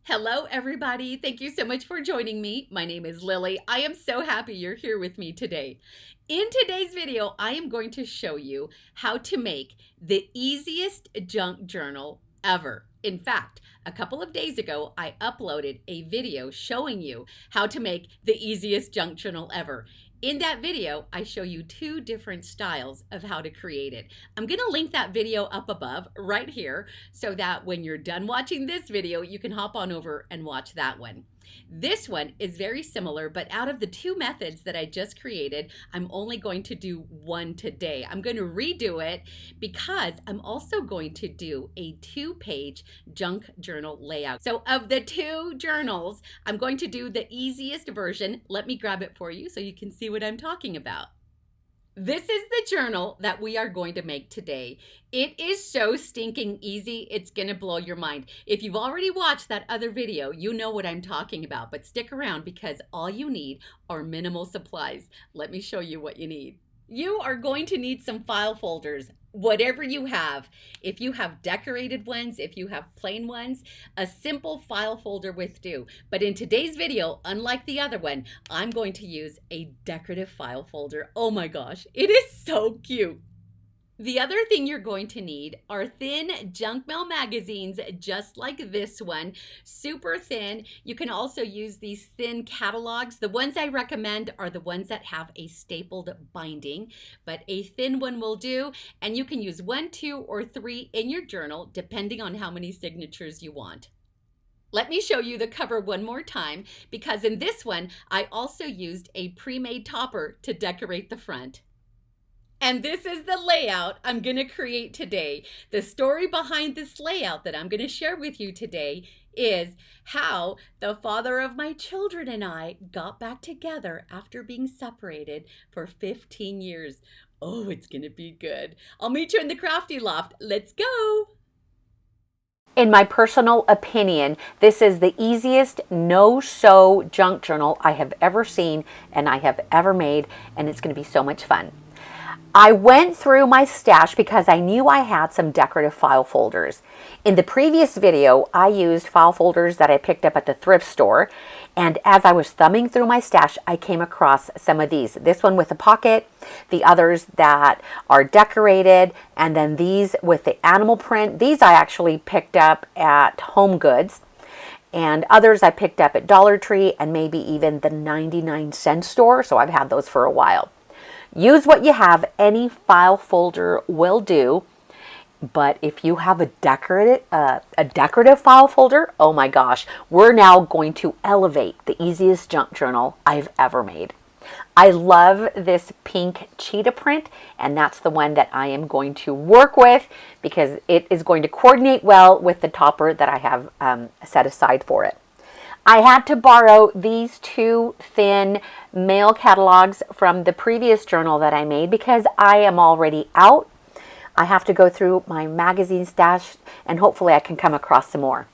Hello, everybody. Thank you so much for joining me. My name is Lily. I am so happy you're here with me today. In today's video, I am going to show you how to make the easiest junk journal ever. In fact, a couple of days ago, I uploaded a video showing you how to make the easiest junk journal ever. In that video, I show you two different styles of how to create it. I'm going to link that video up above right here so that when you're done watching this video, you can hop on over and watch that one. This one is very similar, but out of the two methods that I just created, I'm only going to do one today. I'm going to redo it because I'm also going to do a 2-page junk journal layout. So of the two journals, I'm going to do the easiest version. Let me grab it for you so you can see what I'm talking about. This is the journal that we are going to make today. It is so stinking easy, it's gonna blow your mind. If you've already watched that other video, you know what I'm talking about, but stick around because all you need are minimal supplies. Let me show you what you need. You are going to need some file folders, whatever you have. If you have decorated ones, if you have plain ones, a simple file folder will do. But in today's video, unlike the other one, I'm going to use a decorative file folder. Oh my gosh, it is so cute. The other thing you're going to need are thin junk mail magazines just like this one, super thin. You can also use these thin catalogs. The ones I recommend are the ones that have a stapled binding, but a thin one will do. And you can use 1, 2, or 3 in your journal depending on how many signatures you want. Let me show you the cover one more time because in this one, I also used a pre-made topper to decorate the front. And this is the layout I'm going to create today. The story behind this layout that I'm going to share with you today is how the father of my children and I got back together after being separated for 15 years. Oh, it's going to be good. I'll meet you in the crafty loft. Let's go. In my personal opinion, this is the easiest no-sew junk journal I have ever seen and I have ever made, and it's going to be so much fun. I went through my stash because I knew I had some decorative file folders. In the previous video, I used file folders that I picked up at the thrift store. And as I was thumbing through my stash, I came across some of these. This one with a pocket, the others that are decorated, and then these with the animal print. These I actually picked up at Home Goods. And others I picked up at Dollar Tree and maybe even the 99-cent store. So I've had those for a while. Use what you have. Any file folder will do. But if you have a decorative file folder, oh my gosh, we're now going to elevate the easiest junk journal I've ever made. I love this pink cheetah print, and that's the one that I am going to work with because it is going to coordinate well with the topper that I have set aside for it. I had to borrow these two thin mail catalogs from the previous journal that I made because I am already out. I have to go through my magazine stash and hopefully I can come across some more.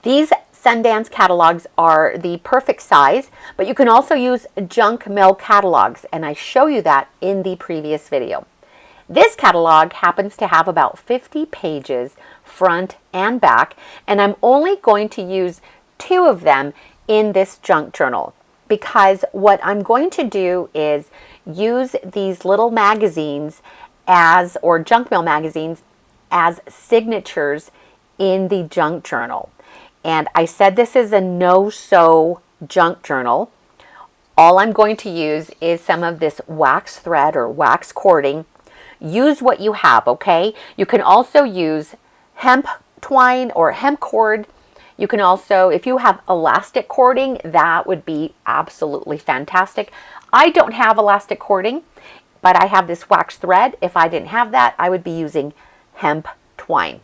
These Sundance catalogs are the perfect size, but you can also use junk mail catalogs, and I show you that in the previous video. This catalog happens to have about 50 pages front and back, and I'm only going to use 2 of them in this junk journal because what I'm going to do is use these little magazines or junk mail magazines as signatures in the junk journal. And I said this is a no-sew junk journal. All I'm going to use is some of this wax thread or wax cording. Use what you have, okay? You can also use hemp twine or hemp cord. You can also, if you have elastic cording, that would be absolutely fantastic. I don't have elastic cording, but I have this wax thread. If I didn't have that, I would be using hemp twine.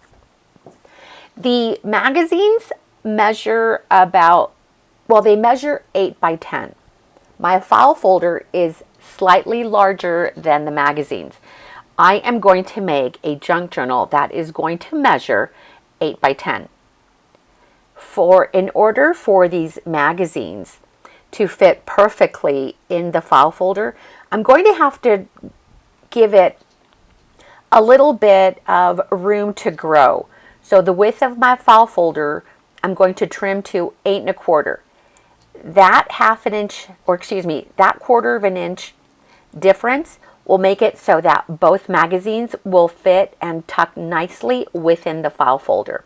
The magazines measure they measure 8 by 10. My file folder is slightly larger than the magazines. I am going to make a junk journal that is going to measure 8 by 10. In order for these magazines to fit perfectly in the file folder, I'm going to have to give it a little bit of room to grow. So the width of my file folder, I'm going to trim to 8 1/4. That that 1/4 of an inch difference will make it so that both magazines will fit and tuck nicely within the file folder.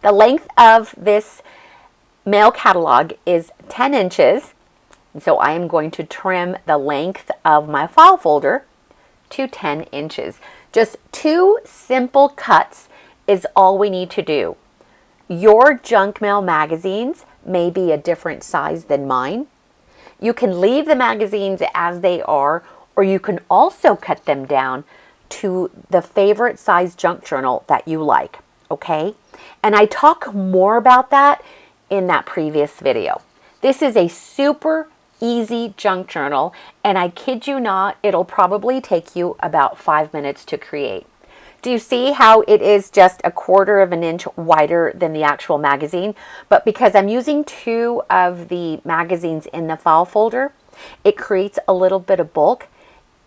The length of this mail catalog is 10 inches, so I am going to trim the length of my file folder to 10 inches. Just 2 simple cuts is all we need to do. Your junk mail magazines may be a different size than mine. You can leave the magazines as they are, or you can also cut them down to the favorite size junk journal that you like, okay? And I talk more about that in that previous video. This is a super easy junk journal, and I kid you not, it'll probably take you about 5 minutes to create. Do you see how it is just a 1/4 of an inch wider than the actual magazine? But because I'm using 2 of the magazines in the file folder, it creates a little bit of bulk.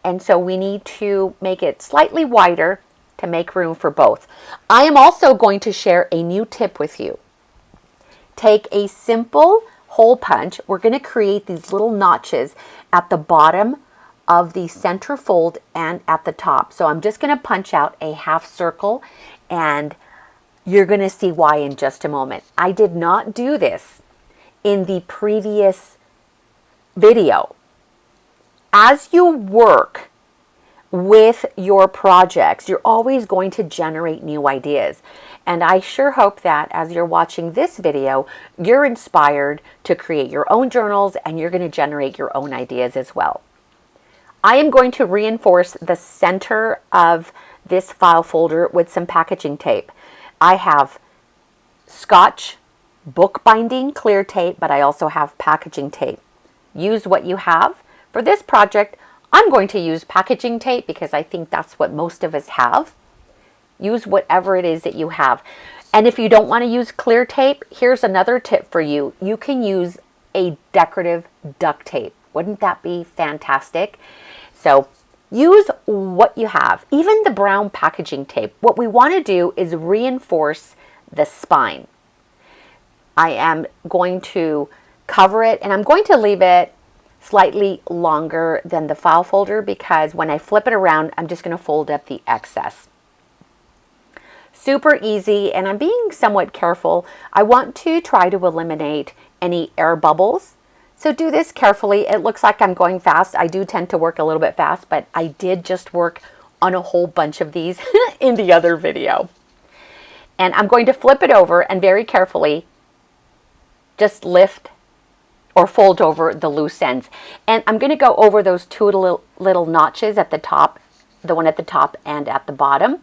And so we need to make it slightly wider to make room for both. I am also going to share a new tip with you. Take a simple hole punch. We're going to create these little notches at the bottom of the center fold and at the top. So I'm just going to punch out a half circle, and you're going to see why in just a moment. I did not do this in the previous video. As you work with your projects, you're always going to generate new ideas. And I sure hope that as you're watching this video, you're inspired to create your own journals and you're going to generate your own ideas as well. I am going to reinforce the center of this file folder with some packaging tape. I have Scotch bookbinding clear tape, but I also have packaging tape. Use what you have. For this project, I'm going to use packaging tape because I think that's what most of us have. Use whatever it is that you have. And if you don't want to use clear tape, here's another tip for you. You can use a decorative duct tape. Wouldn't that be fantastic? So use what you have, even the brown packaging tape. What we want to do is reinforce the spine. I am going to cover it, and I'm going to leave it slightly longer than the file folder because when I flip it around, I'm just going to fold up the excess. Super easy, and I'm being somewhat careful. I want to try to eliminate any air bubbles. So do this carefully. It looks like I'm going fast. I do tend to work a little bit fast, but I did just work on a whole bunch of these in the other video. And I'm going to flip it over and very carefully just lift or fold over the loose ends. And I'm going to go over those 2 little notches at the top, the one at the top and at the bottom.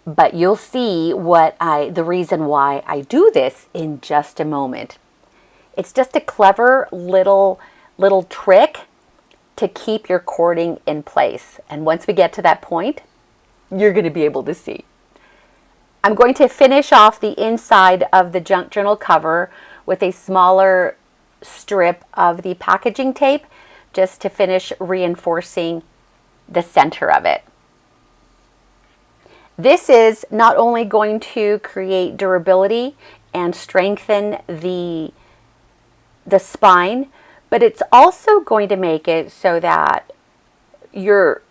But you'll see the reason why I do this in just a moment. It's just a clever little trick to keep your cording in place. And once we get to that point, you're going to be able to see. I'm going to finish off the inside of the junk journal cover with a smaller strip of the packaging tape just to finish reinforcing the center of it. This is not only going to create durability and strengthen the spine, but it's also going to make it so that the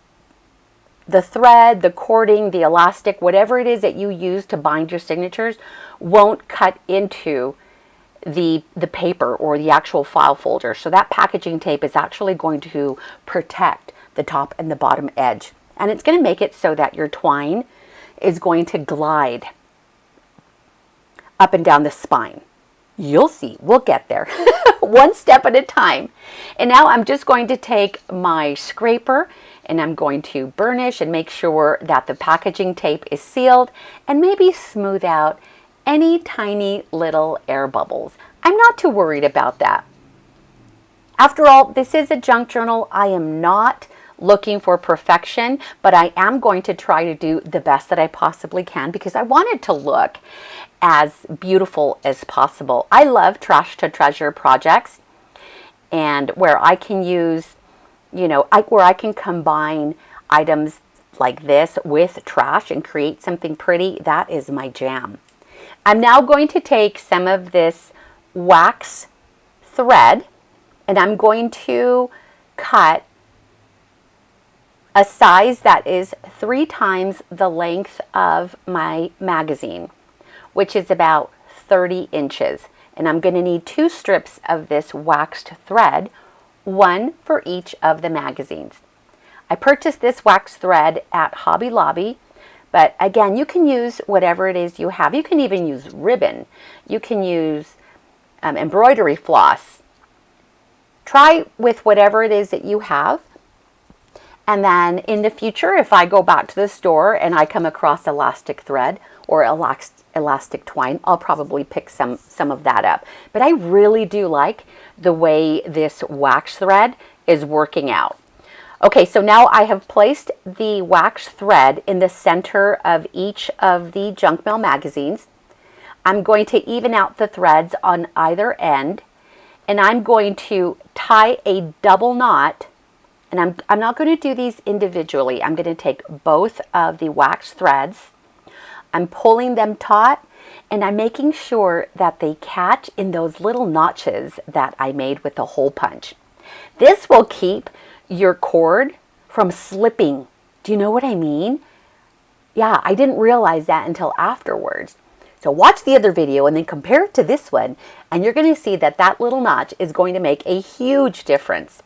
thread, the cording, the elastic, whatever it is that you use to bind your signatures won't cut into the paper or the actual file folder. So that packaging tape is actually going to protect the top and the bottom edge. And it's going to make it so that your twine is going to glide up and down the spine. You'll see, we'll get there one step at a time. And now I'm just going to take my scraper and I'm going to burnish and make sure that the packaging tape is sealed and maybe smooth out any tiny little air bubbles. I'm not too worried about that. After all, this is a junk journal. I am not looking for perfection, but I am going to try to do the best that I possibly can because I want it to look as beautiful as possible. I love trash to treasure projects, and where I can use, where I can combine items like this with trash and create something pretty, that is my jam. I'm now going to take some of this wax thread and I'm going to cut a size that is 3 times the length of my magazine, which is about 30 inches. And I'm going to need 2 strips of this waxed thread, one for each of the magazines. I purchased this wax thread at Hobby Lobby, but again, you can use whatever it is you have. You can even use ribbon. You can use embroidery floss. Try with whatever it is that you have. And then in the future, if I go back to the store and I come across elastic thread or elastic twine, I'll probably pick some of that up. But I really do like the way this wax thread is working out. Okay, so now I have placed the wax thread in the center of each of the junk mail magazines. I'm going to even out the threads on either end, and I'm going to tie a double knot. And I'm not going to do these individually. I'm going to take both of the wax threads. I'm pulling them taut, and I'm making sure that they catch in those little notches that I made with the hole punch. This will keep your cord from slipping. Do you know what I mean? Yeah, I didn't realize that until afterwards. So watch the other video and then compare it to this one, and you're going to see that that little notch is going to make a huge difference.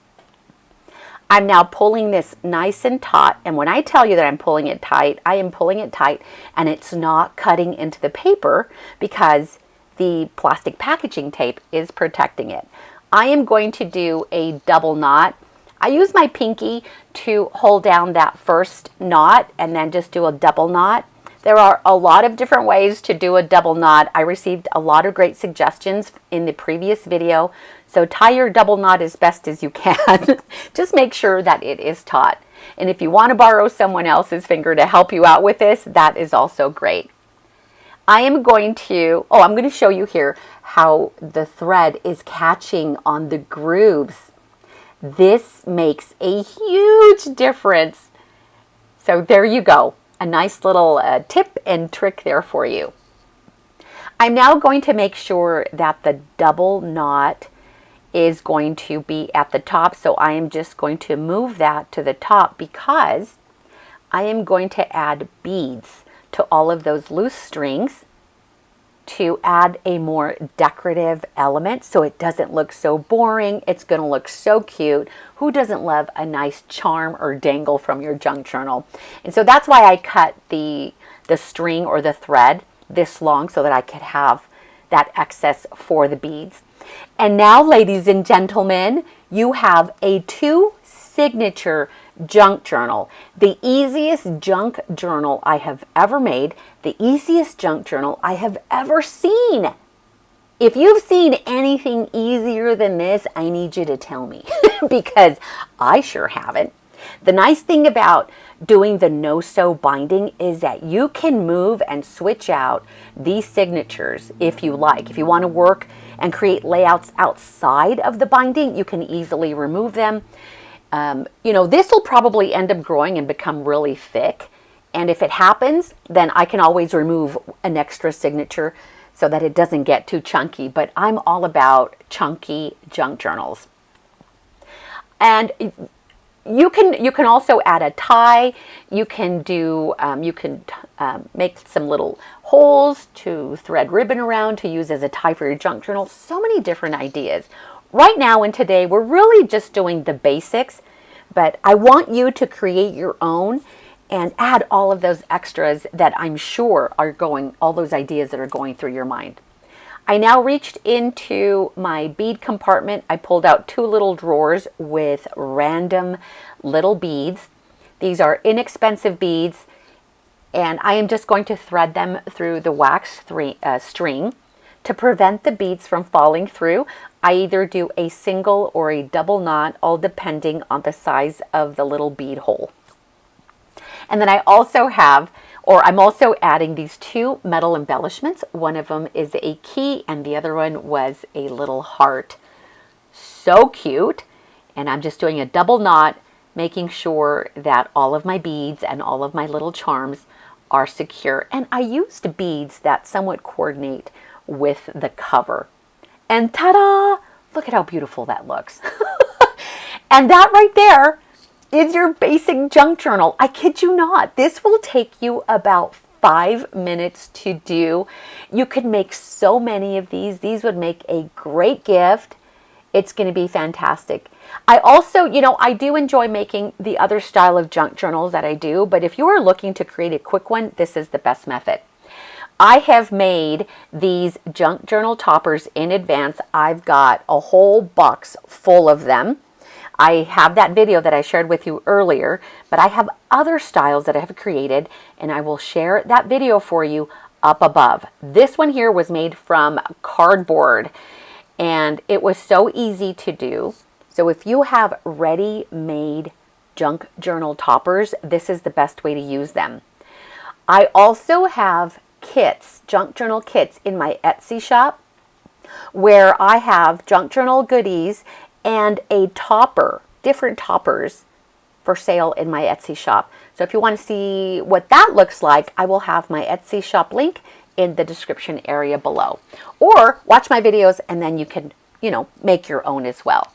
I'm now pulling this nice and taut, and when I tell you that I'm pulling it tight, I am pulling it tight, and it's not cutting into the paper because the plastic packaging tape is protecting it. I am going to do a double knot. I use my pinky to hold down that first knot and then just do a double knot. There are a lot of different ways to do a double knot. I received a lot of great suggestions in the previous video. So tie your double knot as best as you can. Just make sure that it is taut. And if you want to borrow someone else's finger to help you out with this, that is also great. I'm going to show you here how the thread is catching on the grooves. This makes a huge difference. So there you go. A nice little tip and trick there for you. I'm now going to make sure that the double knot is going to be at the top. So I am just going to move that to the top because I am going to add beads to all of those loose strings to add a more decorative element so it doesn't look so boring. It's going to look so cute. Who doesn't love a nice charm or dangle from your junk journal? And so that's why I cut the string or the thread this long so that I could have that excess for the beads. And now, ladies and gentlemen, you have a 2 signature junk journal. The easiest junk journal I have ever made, the easiest junk journal I have ever seen. If you've seen anything easier than this, I need you to tell me because I sure haven't. The nice thing about doing the no-sew binding is that you can move and switch out these signatures if you like. If you want to work and create layouts outside of the binding, you can easily remove them. This will probably end up growing and become really thick. And if it happens, then I can always remove an extra signature so that it doesn't get too chunky. But I'm all about chunky junk journals. And you can also add a tie. You can do make some little holes to thread ribbon around to use as a tie for your junk journal. So many different ideas. Right now and today, we're really just doing the basics, but I want you to create your own and add all of those extras that I'm sure are all those ideas that are going through your mind. I now reached into my bead compartment. I pulled out 2 little drawers with random little beads. These are inexpensive beads, and I am just going to thread them through the wax string. To prevent the beads from falling through, I either do a single or a double knot, all depending on the size of the little bead hole. And then I'm also adding these 2 metal embellishments. One of them is a key and the other one was a little heart. So cute. And I'm just doing a double knot, making sure that all of my beads and all of my little charms are secure. And I used beads that somewhat coordinate with the cover. And ta-da! Look at how beautiful that looks. And that right there is your basic junk journal. I kid you not. This will take you about 5 minutes to do. You could make so many of these. These would make a great gift. It's going to be fantastic. I also, I do enjoy making the other style of junk journals that I do, but if you are looking to create a quick one, this is the best method. I have made these junk journal toppers in advance. I've got a whole box full of them. I have that video that I shared with you earlier, but I have other styles that I have created, and I will share that video for you up above. This one here was made from cardboard, and it was so easy to do. So if you have ready-made junk journal toppers, this is the best way to use them. I also have kits, junk journal kits in my Etsy shop, where I have junk journal goodies and a topper, different toppers for sale in my Etsy shop. So if you want to see what that looks like, I will have my Etsy shop link in the description area below. Or watch my videos and then you can, make your own as well.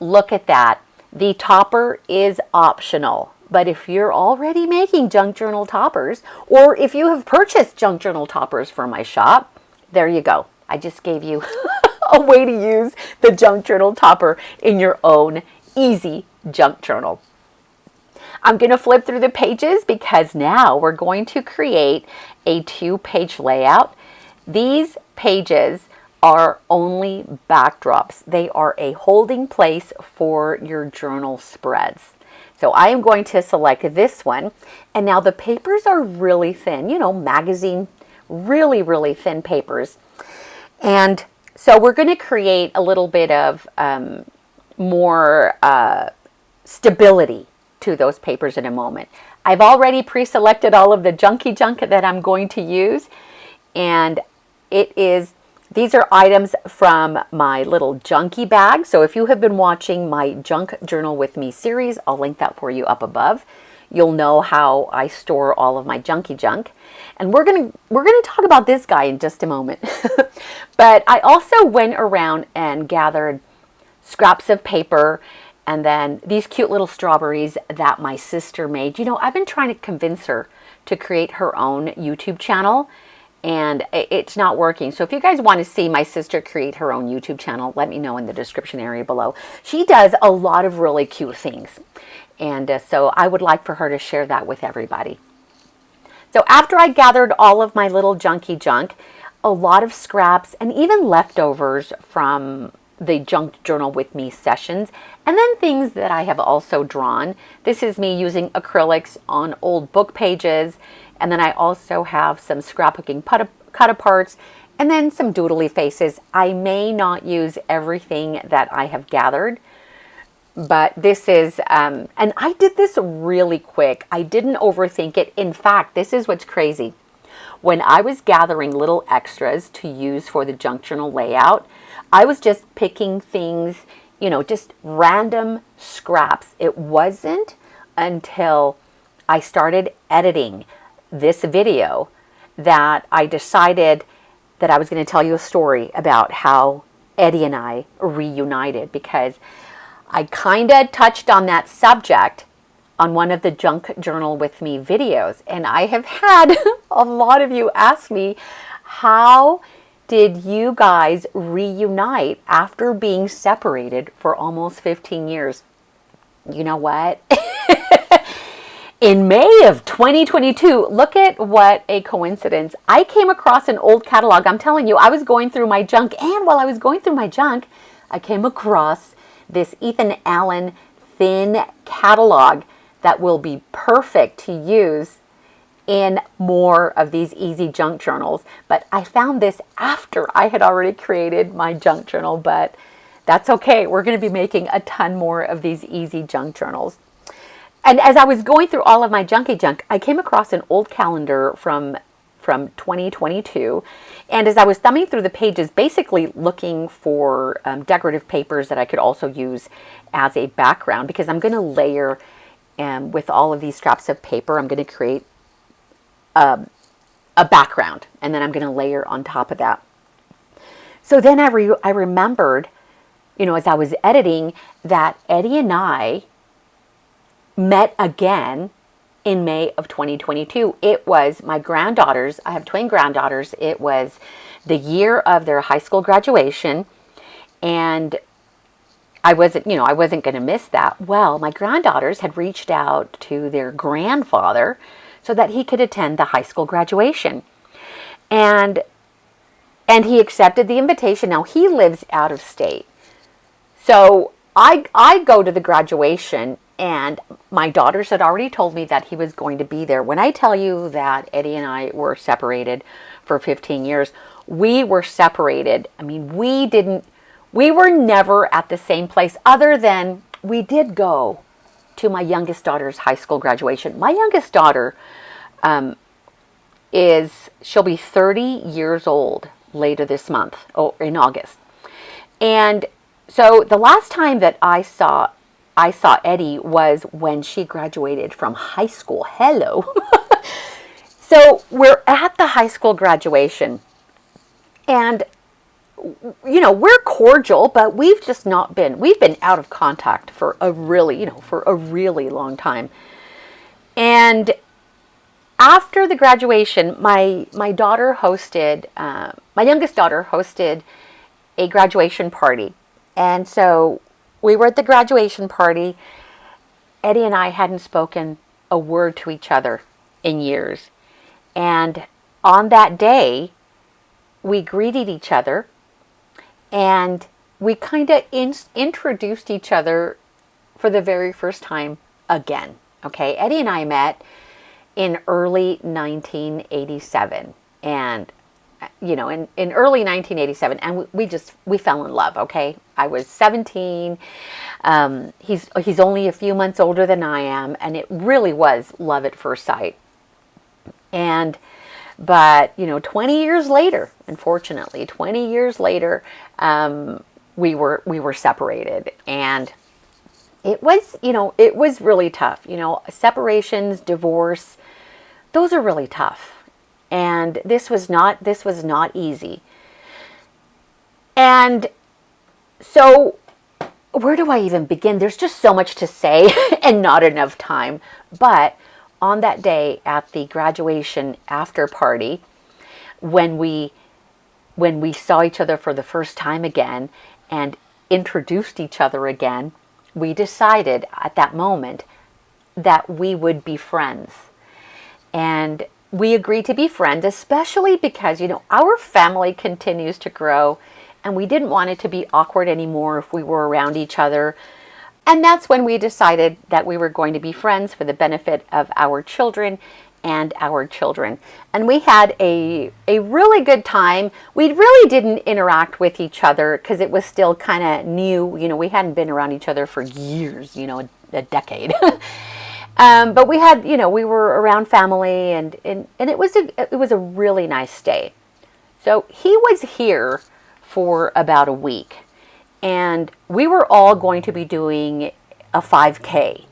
Look at that. The topper is optional. But if you're already making junk journal toppers, or if you have purchased junk journal toppers from my shop, there you go. I just gave you a way to use the junk journal topper in your own easy junk journal. I'm going to flip through the pages because now we're going to create a 2-page layout. These pages are only backdrops. They are a holding place for your journal spreads. So I am going to select this one. And now the papers are really thin, magazine, really, really thin papers. And so we're going to create a little bit of more stability to those papers in a moment. I've already pre-selected all of the junky junk that I'm going to use. And these are items from my little junky bag. So if you have been watching my Junk Journal with Me series, I'll link that for you up above. You'll know how I store all of my junky junk. And we're gonna talk about this guy in just a moment. But I also went around and gathered scraps of paper and then these cute little strawberries that my sister made. I've been trying to convince her to create her own YouTube channel, and it's not working. So if you guys want to see my sister create her own YouTube channel, let me know in the description area below. She does a lot of really cute things. And so I would like for her to share that with everybody. So after I gathered all of my little junky junk, a lot of scraps and even leftovers from the Junk Journal with Me sessions, and then things that I have also drawn. This is me using acrylics on old book pages, and then I also have some scrapbooking cut-aparts, and then some doodly faces. I may not use everything that I have gathered, but this is, and I did this really quick. I didn't overthink it. In fact, this is what's crazy. When I was gathering little extras to use for the junk journal layout, I was just picking things, just random scraps. It wasn't until I started editing this video that I decided that I was going to tell you a story about how Eddie and I reunited, because I kind of touched on that subject on one of the Junk Journal with Me videos. And I have had a lot of you ask me, how did you guys reunite after being separated for almost 15 years? You know what? In May of 2022, look at what a coincidence. I came across an old catalog. I'm telling you, I was going through my junk, and while I was going through my junk, I came across this Ethan Allen thin catalog that will be perfect to use in more of these easy junk journals. But I found this after I had already created my junk journal, but that's okay. We're going to be making a ton more of these easy junk journals. And as I was going through all of my junky junk, I came across an old calendar from 2022. And as I was thumbing through the pages, basically looking for decorative papers that I could also use as a background, because I'm going to layer with all of these scraps of paper, I'm going to create a background, and then I'm going to layer on top of that. So then I remembered, as I was editing, that Eddie and I met again in May of 2022. It was my granddaughters. I have twin granddaughters. It was the year of their high school graduation, and I wasn't going to miss that. Well, my granddaughters had reached out to their grandfather so that he could attend the high school graduation. And he accepted the invitation. Now, he lives out of state. So I go to the graduation, and my daughters had already told me that he was going to be there. When I tell you that Eddie and I were separated for 15 years, we were separated. I mean, we were never at the same place, other than we did go to my youngest daughter's high school graduation. My youngest daughter she'll be 30 years old later this month, in August. And so the last time that I saw Eddie was when she graduated from high school. Hello. So we're at the high school graduation, and we're cordial, but we've been out of contact for a really long time. And after the graduation, my youngest daughter hosted a graduation party. And so we were at the graduation party. Eddie and I hadn't spoken a word to each other in years. And on that day, we greeted each other, and we kind of introduced each other for the very first time again. Okay, Eddie and I met in early 1987, and in early 1987, and we fell in love. Okay, I was 17. He's only a few months older than I am, and it really was love at first sight. But 20 years later, unfortunately, 20 years later, we were separated, and it was really tough. Separations, divorce, those are really tough. And this was not easy. And so where do I even begin? There's just so much to say and not enough time. But on that day at the graduation after party, when we saw each other for the first time again and introduced each other again, we decided at that moment that we would be friends. And we agreed to be friends, especially because, our family continues to grow, and we didn't want it to be awkward anymore if we were around each other. And that's when we decided that we were going to be friends for the benefit of our children and our children. And we had a really good time. We really didn't interact with each other because it was still kind of new. We hadn't been around each other for years, a decade. But we had, we were around family, and it was a really nice day. So he was here for about a week, and we were all going to be doing a 5K.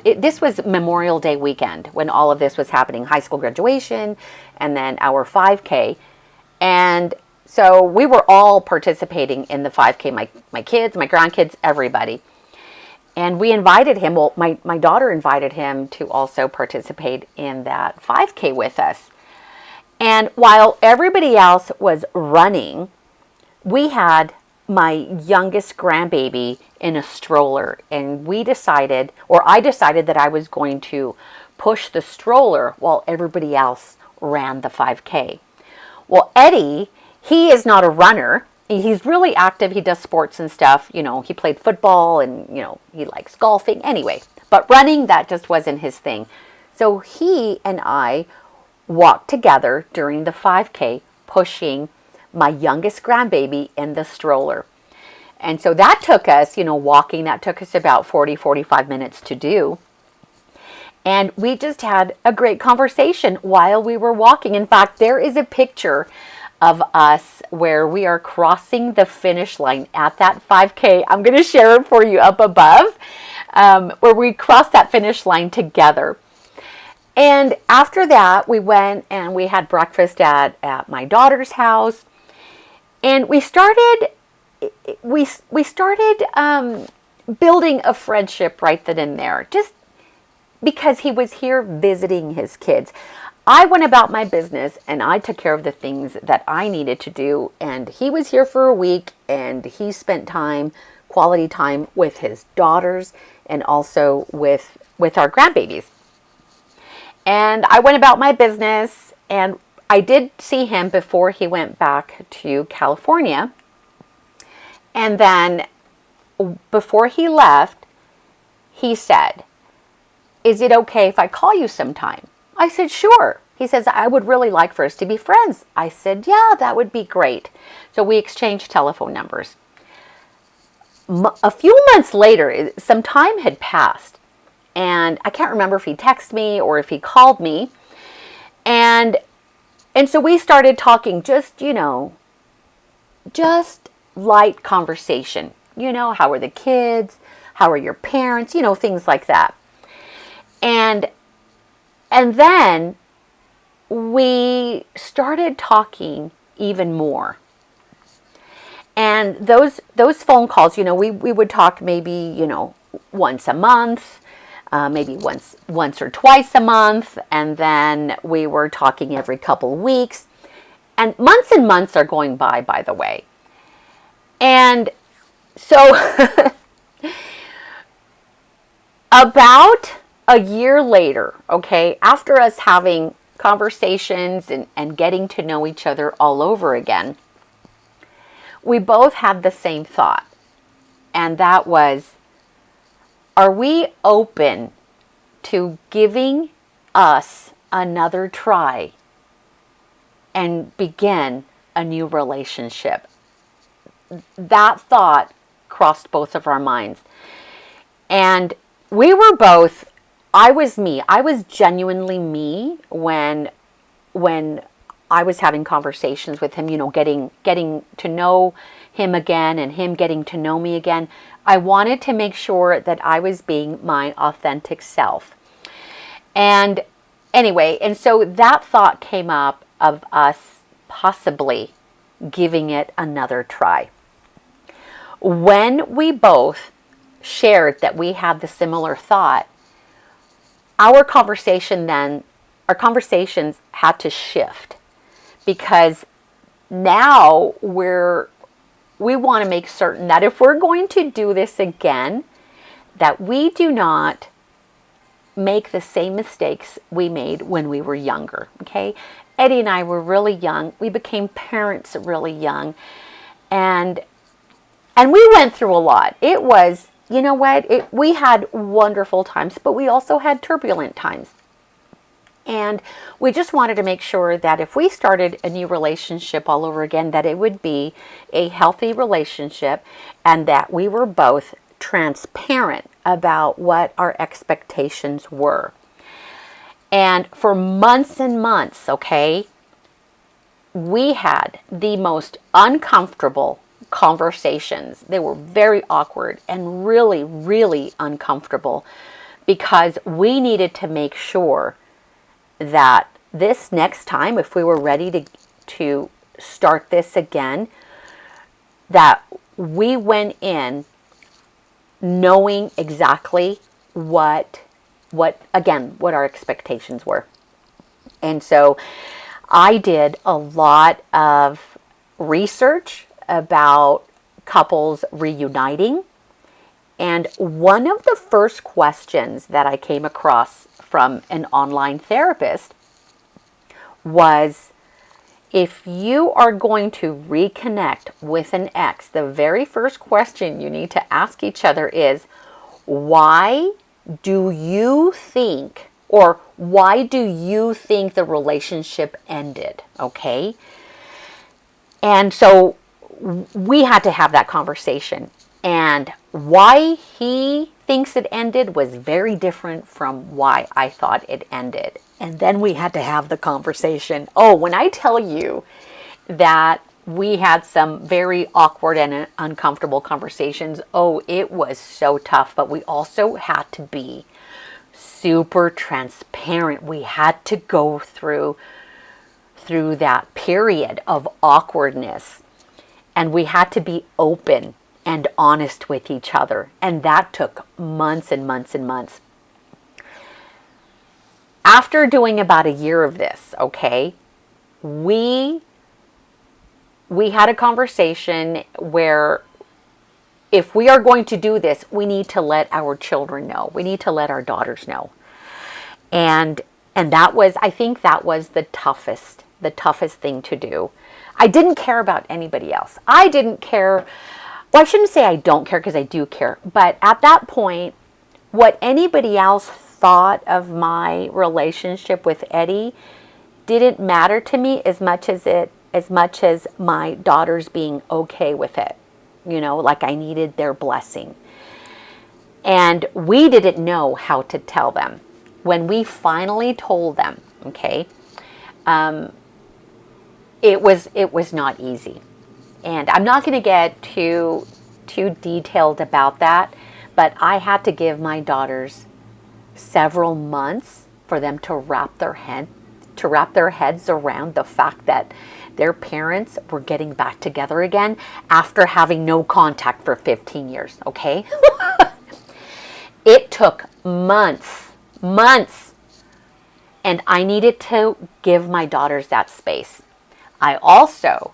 This was Memorial Day weekend when all of this was happening, high school graduation, and then our 5K. And so we were all participating in the 5K, my kids, my grandkids, everybody. And we invited him, my daughter invited him to also participate in that 5K with us. And while everybody else was running, we had my youngest grandbaby in a stroller, and I decided that I was going to push the stroller while everybody else ran the 5K. Well, Eddie, he is not a runner. He's really active. He does sports and stuff. He played football, and, he likes golfing. Anyway, but running, that just wasn't his thing. So he and I walked together during the 5K, pushing my youngest grandbaby in the stroller. And so that took us, walking, that took us about 45 minutes to do. And we just had a great conversation while we were walking. In fact, there is a picture of us where we are crossing the finish line at that 5K. I'm going to share it for you up above, where we crossed that finish line together. And after that, we went and we had breakfast at my daughter's house. And we started building a friendship right then and there, just because he was here visiting his kids. I went about my business and I took care of the things that I needed to do. And he was here for a week and he spent quality time with his daughters and also with our grandbabies. And I went about my business, and I did see him before he went back to California. And then before he left, he said, "Is it okay if I call you sometime?" I said, "Sure." He says, "I would really like for us to be friends." I said, "Yeah, that would be great." So we exchanged telephone numbers. A few months later, some time had passed. And I can't remember if he texted me or if he called me. And so we started talking, just light conversation. How are the kids? How are your parents? Things like that. And then we started talking even more. And those phone calls, we would talk maybe, once a month. Maybe once or twice a month, and then we were talking every couple of weeks. And months are going by the way. And so about a year later, okay, after us having conversations and getting to know each other all over again, we both had the same thought. And that was, are we open to giving us another try and begin a new relationship? That thought crossed both of our minds. And we were both, I was me. I was genuinely me when I was having conversations with him, getting to know him again and him getting to know me again. I wanted to make sure that I was being my authentic self. And anyway, and so that thought came up of us possibly giving it another try. When we both shared that we had the similar thought, our conversations had to shift, because now we want to make certain that if we're going to do this again, that we do not make the same mistakes we made when we were younger, okay? Eddie and I were really young. We became parents really young. And we went through a lot. It was, we had wonderful times, but we also had turbulent times. And we just wanted to make sure that if we started a new relationship all over again, that it would be a healthy relationship and that we were both transparent about what our expectations were. And for months and months, okay, we had the most uncomfortable conversations. They were very awkward and really, really uncomfortable, because we needed to make sure that this next time, if we were ready to start this again, that we went in knowing exactly what our expectations were. And so I did a lot of research about couples reuniting. And one of the first questions that I came across from an online therapist was, if you are going to reconnect with an ex, the very first question you need to ask each other is, why do you think the relationship ended? Okay. And so we had to have that conversation. And why he thinks it ended was very different from why I thought it ended. And then we had to have the conversation. Oh, when I tell you that we had some very awkward and uncomfortable conversations, oh, it was so tough. But we also had to be super transparent. We had to go through that period of awkwardness, and we had to be open and honest with each other, and that took months and months and months. After doing about a year of this, okay, we had a conversation where if we are going to do this, we need to let our children know. We need to let our daughters know. And that was, I think that was the toughest thing to do. I didn't care about anybody else. I didn't care. Well, I shouldn't say I don't care, because I do care. But at that point, what anybody else thought of my relationship with Eddie didn't matter to me as much as my daughters being okay with it. You know, like I needed their blessing. And we didn't know how to tell them. When we finally told them, okay, it was not easy. And I'm not going to get too detailed about that, but I had to give my daughters several months for them to wrap their heads around the fact that their parents were getting back together again after having no contact for 15 years, okay? It took months, and I needed to give my daughters that space. I also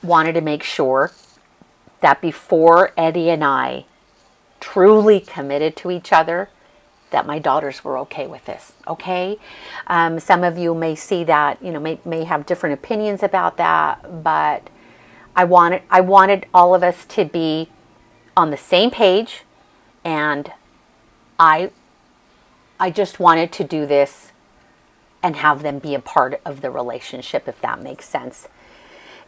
wanted to make sure that before Eddie and I truly committed to each other, that my daughters were okay with this, okay? Some of you may see that, you know, may have different opinions about that, but I wanted all of us to be on the same page, and I just wanted to do this and have them be a part of the relationship, if that makes sense.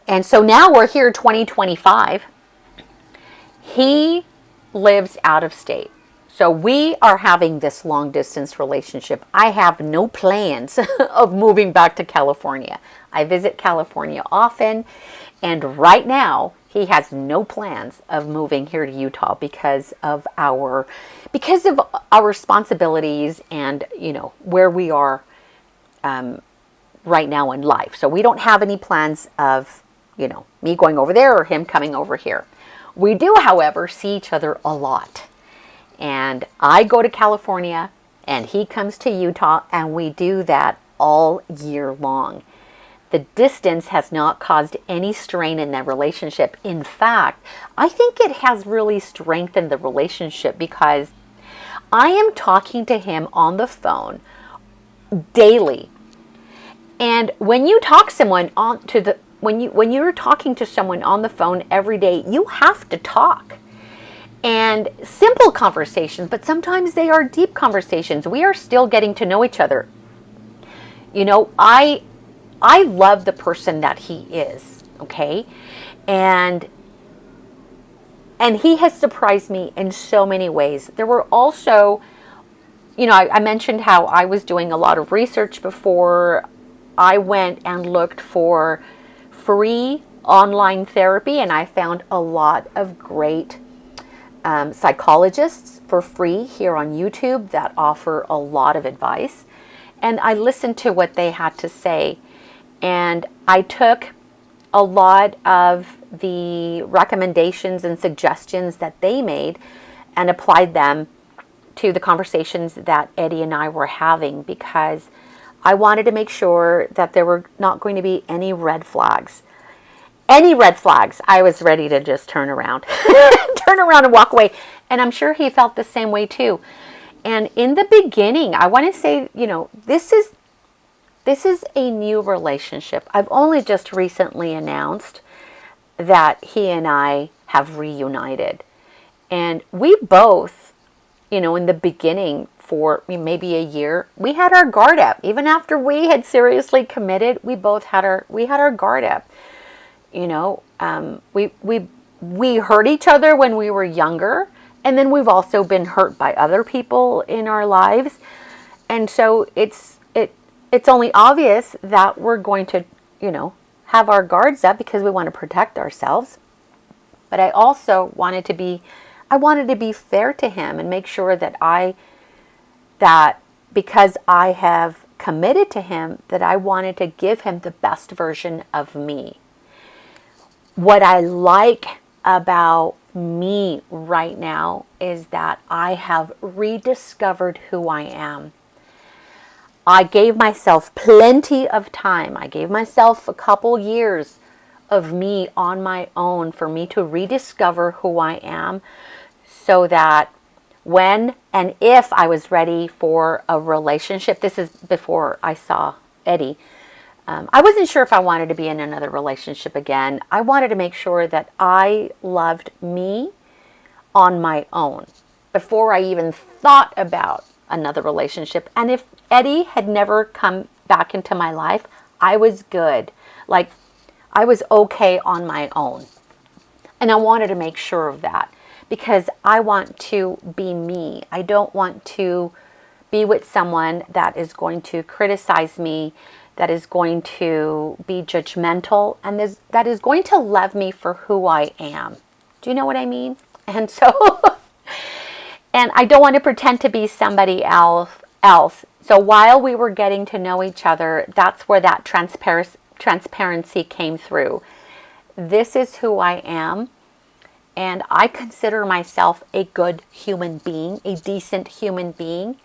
And so now we're here, 2025. He lives out of state. So we are having this long distance relationship. I have no plans of moving back to California. I visit California often, and right now he has no plans of moving here to Utah because of our responsibilities and, you know, where we are right now in life. So we don't have any plans of, you know, me going over there or him coming over here. We do, however, see each other a lot. And I go to California and he comes to Utah, and we do that all year long. The distance has not caused any strain in that relationship. In fact, I think it has really strengthened the relationship, because I am talking to him on the phone daily. And when you talk when you're talking to someone on the phone every day, you have to talk. And simple conversations, but sometimes they are deep conversations. We are still getting to know each other. You know, I love the person that he is, okay? And he has surprised me in so many ways. There were also, you know, I mentioned how I was doing a lot of research before. I went and looked for free online therapy, and I found a lot of great psychologists for free here on YouTube that offer a lot of advice. And I listened to what they had to say, and I took a lot of the recommendations and suggestions that they made and applied them to the conversations that Eddie and I were having, because I wanted to make sure that there were not going to be any red flags. Any red flags, I was ready to just turn around and walk away. And I'm sure he felt the same way too. And in the beginning, I want to say, you know, this is a new relationship. I've only just recently announced that he and I have reunited. And we both, you know, in the beginning, for maybe a year, we had our guard up. Even after we had seriously committed, we had our guard up. You know, we hurt each other when we were younger, and then we've also been hurt by other people in our lives. And so it's only obvious that we're going to, you know, have our guards up because we want to protect ourselves. But I also wanted to be fair to him and make sure that I that because I have committed to him, that I wanted to give him the best version of me. What I like about me right now is that I have rediscovered who I am. I gave myself plenty of time. I gave myself a couple years of me on my own for me to rediscover who I am, so that when and if I was ready for a relationship, this is before I saw Eddie, I wasn't sure if I wanted to be in another relationship again. I wanted to make sure that I loved me on my own before I even thought about another relationship. And if Eddie had never come back into my life, I was good. Like, I was okay on my own. And I wanted to make sure of that because I want to be me. I don't want to be with someone that is going to criticize me, that is going to be judgmental, and that is going to love me for who I am. Do you know what I mean? And so, and I don't want to pretend to be somebody else. So while we were getting to know each other, that's where that transparency came through. This is who I am, and I consider myself a good human being, a decent human being,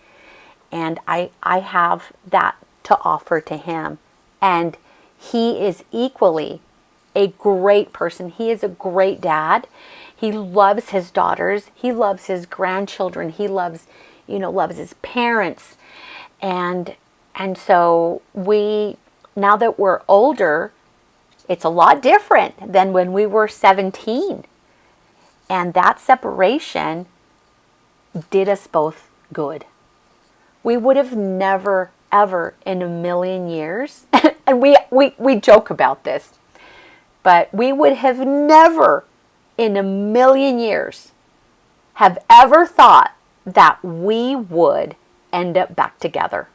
and I have that to offer to him. And he is equally a great person. He is a great dad. He loves his daughters. He loves his grandchildren. He loves his parents. And so now that we're older, it's a lot different than when we were 17. And that separation did us both good. We would have never, ever in a million years, and we joke about this, but we would have never in a million years have ever thought that we would end up back together.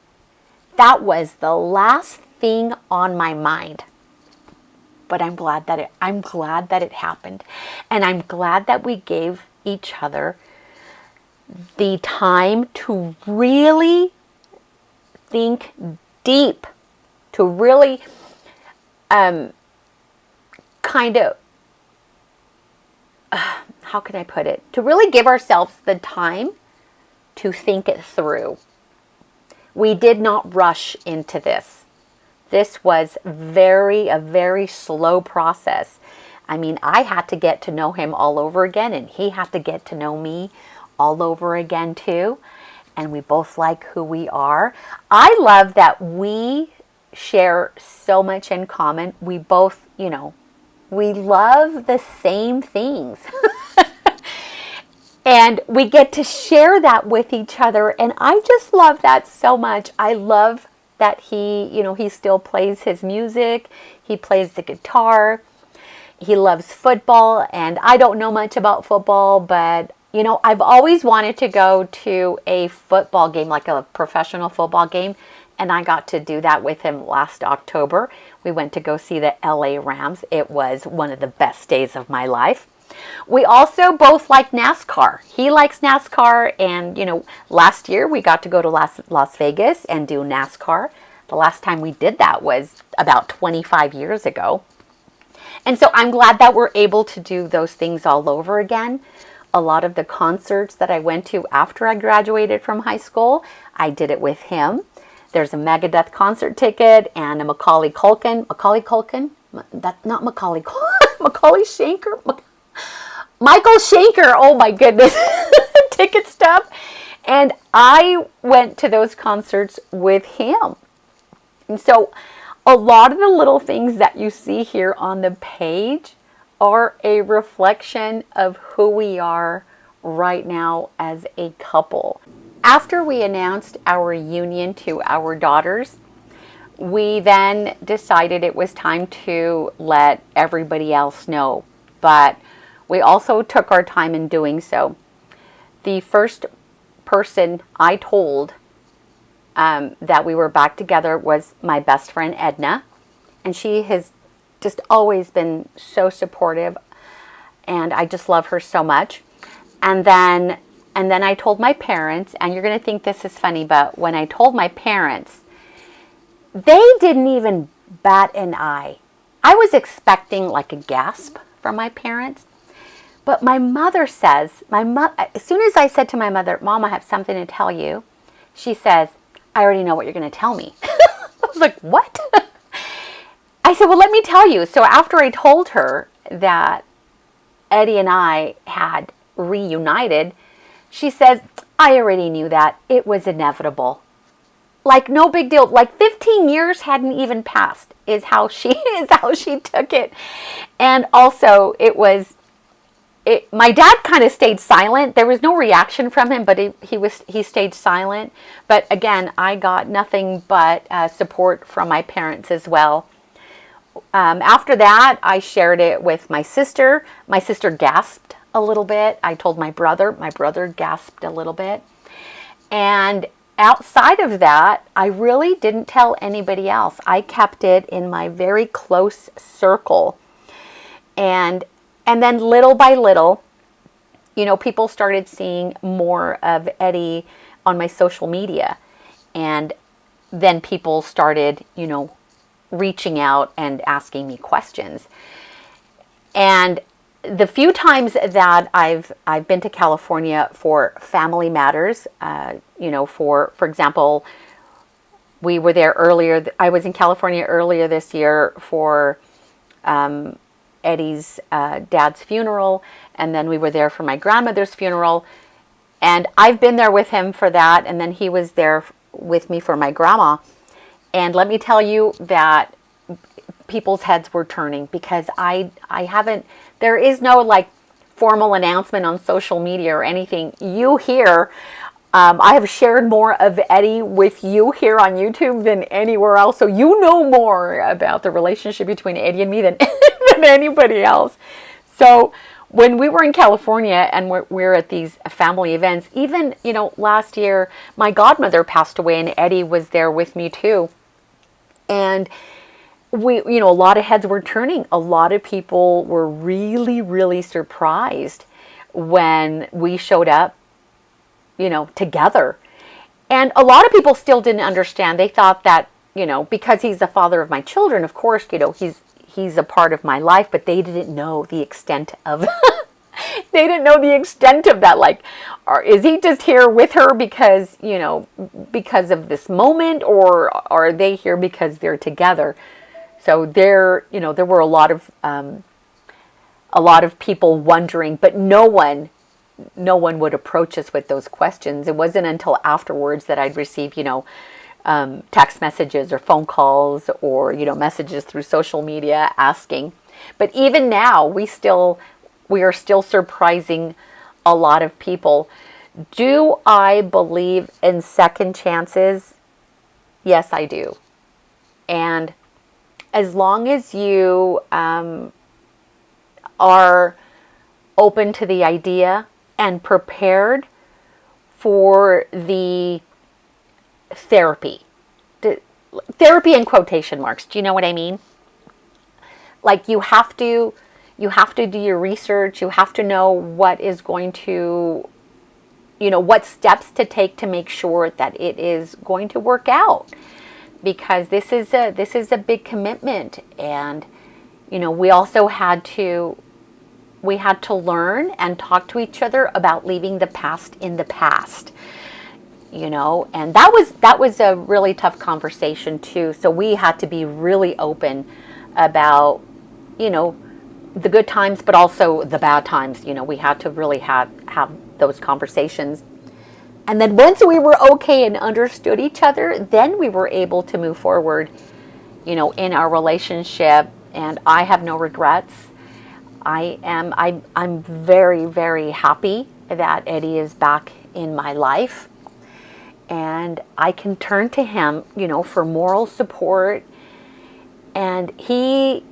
That was the last thing on my mind. But I'm glad that it happened. And I'm glad that we gave each other the time to really think deep, to really how can I put it? To really give ourselves the time to think it through. We did not rush into this. This was a very slow process. I mean, I had to get to know him all over again, and he had to get to know me all over again too. And we both like who we are. I love that we share so much in common. We both, we love the same things. And we get to share that with each other. And I just love that so much. I love that he still plays his music. He plays the guitar. He loves football. And I don't know much about football, but I've always wanted to go to a football game, like a professional football game. And I got to do that with him last October. We went to go see the LA Rams. It was one of the best days of my life. We also both like NASCAR. He likes NASCAR, and last year we got to go to Las Vegas and do NASCAR. The last time we did that was about 25 years ago. And so I'm glad that we're able to do those things all over again. A lot of the concerts that I went to after I graduated from high school, I did it with him. There's a Megadeth concert ticket and a Macaulay Culkin. Michael Schenker, oh my goodness, ticket stuff. And I went to those concerts with him. And so a lot of the little things that you see here on the page are a reflection of who we are right now as a couple. After we announced our union to our daughters, we then decided it was time to let everybody else know. But we also took our time in doing so. The first person I told that we were back together was my best friend Edna. And she has just always been so supportive. And I just love her so much. And then And then I told my parents, and you're going to think this is funny, but when I told my parents, they didn't even bat an eye. I was expecting like a gasp from my parents. But my mother says, as soon as I said to my mother, Mom, I have something to tell you, she says, I already know what you're going to tell me. I was like, what? I said, well, let me tell you. So after I told her that Eddie and I had reunited, she says, I already knew that. It was inevitable. Like, no big deal. Like 15 years hadn't even passed is how she took it. And also my dad kind of stayed silent. There was no reaction from him, but he stayed silent. But again, I got nothing but support from my parents as well. After that, I shared it with my sister. My sister gasped a little bit. I told my brother. My brother gasped a little bit. And outside of that, I really didn't tell anybody else. I kept it in my very close circle. And then little by little, people started seeing more of Eddie on my social media. And then people started, reaching out and asking me questions. And the few times that I've been to California for family matters, for example, we were there earlier. I was in California earlier this year for Eddie's dad's funeral, and then we were there for my grandmother's funeral. And I've been there with him for that, and then he was there with me for my grandma. And let me tell you that people's heads were turning because there is no like formal announcement on social media or anything. You hear, I have shared more of Eddie with you here on YouTube than anywhere else. So you know more about the relationship between Eddie and me than anybody else. So when we were in California and we're at these family events, even, last year, my godmother passed away and Eddie was there with me too. And a lot of heads were turning. A lot of people were really, really surprised when we showed up, together. And a lot of people still didn't understand. They thought that, because he's the father of my children, of course, he's a part of my life, but they didn't know the extent of they didn't know the extent of that. Like, is he just here with her because of this moment, or are they here because they're together? So there were a lot of people wondering, but no one would approach us with those questions. It wasn't until afterwards that I'd receive, text messages or phone calls or, messages through social media asking. But even now, we are still surprising a lot of people. Do I believe in second chances? Yes, I do. And as long as you are open to the idea and prepared for the therapy in quotation marks. Do you know what I mean? Like you have to do your research. You have to know what is going to, what steps to take to make sure that it is going to work out. Because this is a big commitment, and we also had to learn and talk to each other about leaving the past in the past. And that was a really tough conversation too. So we had to be really open about the good times, but also the bad times. We had to really have those conversations. And then once we were okay and understood each other, then we were able to move forward, in our relationship. And I have no regrets. I'm very, very happy that Eddie is back in my life. And I can turn to him, for moral support. And he's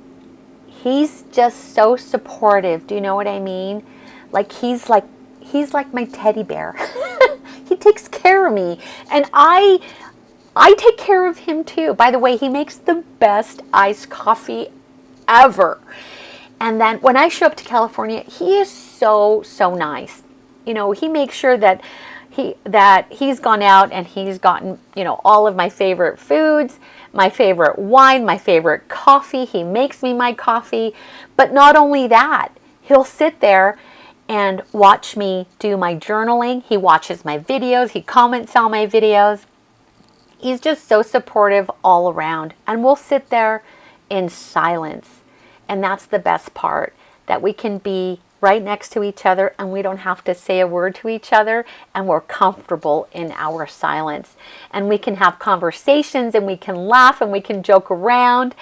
just so supportive. Do you know what I mean? Like he's like my teddy bear. He takes care of me, and I take care of him too. By the way, he makes the best iced coffee ever. And then when I show up to California, he is so nice. he makes sure that he's gone out and he's gotten, all of my favorite foods, my favorite wine, my favorite coffee. He makes me my coffee. But not only that, he'll sit there and watch me do my journaling. He watches my videos. He comments on my videos. He's just so supportive all around. And we'll sit there in silence. And that's the best part, that we can be right next to each other and we don't have to say a word to each other, and we're comfortable in our silence, and we can have conversations and we can laugh and we can joke around,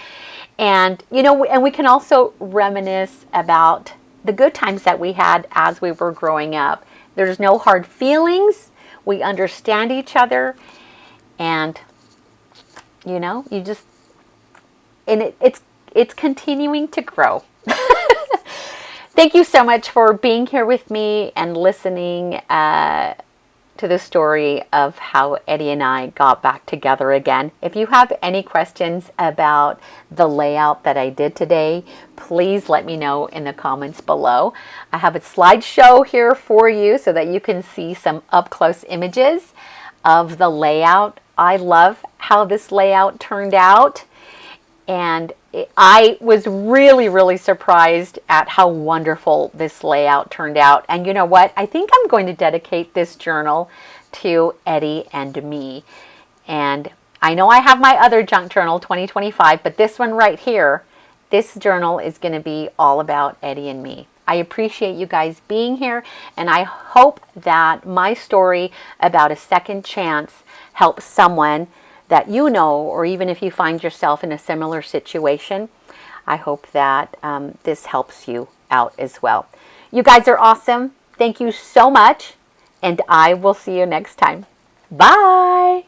and and we can also reminisce about the good times that we had as we were growing up. There's no hard feelings. We understand each other, and you just, and it's continuing to grow. Thank you so much for being here with me and listening to the story of how Eddie and I got back together again. If you have any questions about the layout that I did today, please let me know in the comments below. I have a slideshow here for you so that you can see some up-close images of the layout. I love how this layout turned out. And I was really, really surprised at how wonderful this layout turned out. And you know what? I think I'm going to dedicate this journal to Eddie and me. And I know I have my other junk journal, 2025, but this one right here, this journal is going to be all about Eddie and me. I appreciate you guys being here, and I hope that my story about a second chance helps someone that or even if you find yourself in a similar situation. I hope that this helps you out as well. You guys are awesome. Thank you so much, and I will see you next time. Bye.